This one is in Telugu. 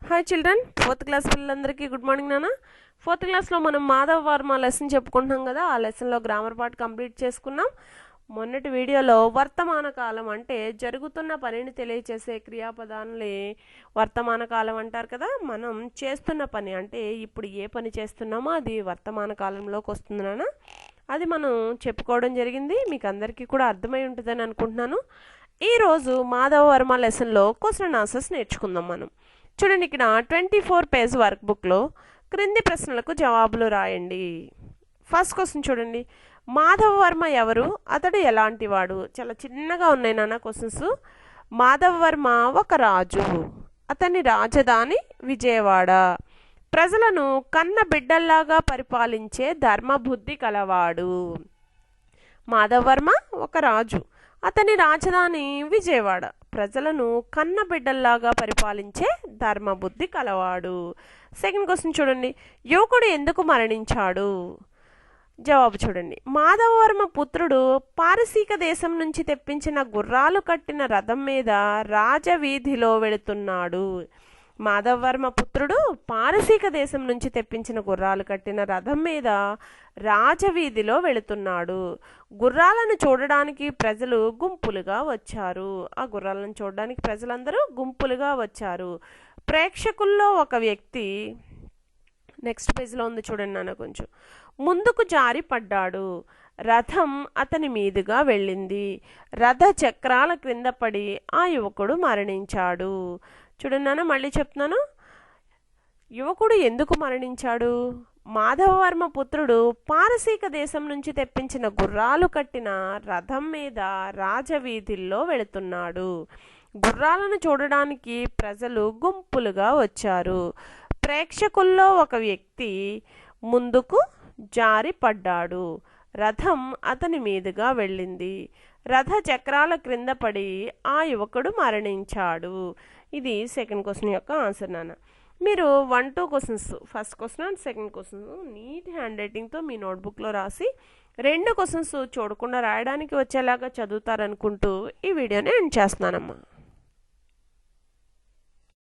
హాయ్ చిల్డ్రన్, 4th క్లాస్ పిల్లలందరికీ గుడ్ మార్నింగ్ నాన్న. 4th క్లాస్లో మనం మాధవ వర్మ లెసన్ చెప్పుకుంటున్నాం కదా. ఆ లెసన్లో గ్రామర్ పార్ట్ కంప్లీట్ చేసుకున్నాం. మొన్నటి వీడియోలో వర్తమాన కాలం అంటే జరుగుతున్న పనిని తెలియచేసే క్రియాపదాలని వర్తమాన కాలం అంటారు కదా. మనం చేస్తున్న పని అంటే ఇప్పుడు ఏ పని చేస్తున్నామో అది వర్తమాన కాలంలోకి వస్తుంది నాన్న. అది మనం చెప్పుకోవడం జరిగింది. మీకు అందరికీ కూడా అర్థమై ఉంటుందని అనుకుంటున్నాను. ఈరోజు మాధవ వర్మ లెసన్లో క్వశ్చన్ ఆన్సర్స్ నేర్చుకుందాం మనం. చూడండి, ఇక్కడ 24 పేజ్ వర్క్ బుక్లో క్రింది ప్రశ్నలకు జవాబులు రాయండి. ఫస్ట్ క్వశ్చన్ చూడండి, మాధవ వర్మ ఎవరు, అతడు ఎలాంటి వాడు? చాలా చిన్నగా ఉన్నాయి నాన్న క్వశ్చన్స్. మాధవ వర్మ ఒక రాజు, అతని రాజధాని విజయవాడ, ప్రజలను కన్న బిడ్డల్లాగా పరిపాలించే ధర్మబుద్ధి కలవాడు. మాధవ వర్మ ఒక రాజు, అతని రాజధాని విజయవాడ, ప్రజలను కన్న బిడ్డల్లాగా పరిపాలించే ధర్మబుద్ధి కలవాడు. సెకండ్ క్వశ్చన్ చూడండి, యువకుడు ఎందుకు మరణించాడు? జవాబు చూడండి, మాధవ వర్మ పుత్రుడు పారసీక దేశం నుంచి తెప్పించిన గుర్రాలు కట్టిన రథం మీద రాజవీధిలో వెళుతున్నాడు. మాధవ వర్మ పుత్రుడు పారసీక దేశం నుంచి తెప్పించిన గుర్రాలు కట్టిన రథం మీద రాజవీధిలో వెళుతున్నాడు. గుర్రాలను చూడడానికి ప్రజలు గుంపులుగా వచ్చారు. ఆ గుర్రాలను చూడడానికి ప్రజలందరూ గుంపులుగా వచ్చారు. ప్రేక్షకుల్లో ఒక వ్యక్తి, నెక్స్ట్ పేజ్లో ఉంది చూడండి నాన్న, కొంచెం ముందుకు జారి పడ్డాడు. రథం అతని మీదుగా వెళ్ళింది. రథ చక్రాల క్రింద పడి ఆ యువకుడు మరణించాడు. చూడండి నాన్న, మళ్ళీ చెప్తున్నాను. యువకుడు ఎందుకు మరణించాడు? మాధవ వర్మ పుత్రుడు పారసీక దేశం నుంచి తెప్పించిన గుర్రాలు కట్టిన రథం మీద రాజవీధుల్లో వెళుతున్నాడు. గుర్రాలను చూడడానికి ప్రజలు గుంపులుగా వచ్చారు. ప్రేక్షకుల్లో ఒక వ్యక్తి ముందుకు జారి పడ్డాడు. రథం అతని మీదుగా వెళ్ళింది. రథ చక్రాల క్రింద పడి ఆ యువకుడు మరణించాడు. ఇది సెకండ్ క్వశ్చన్ యొక్క ఆన్సర్ నాన్న. మీరు 1-2 questions, first question and second question neat hand రైటింగ్తో మీ నోట్బుక్లో రాసి 2 క్వశ్చన్స్ చూడకుండా రాయడానికి వచ్చేలాగా చదువుతారనుకుంటూ ఈ వీడియోని ఎండ్ చేస్తున్నానమ్మా.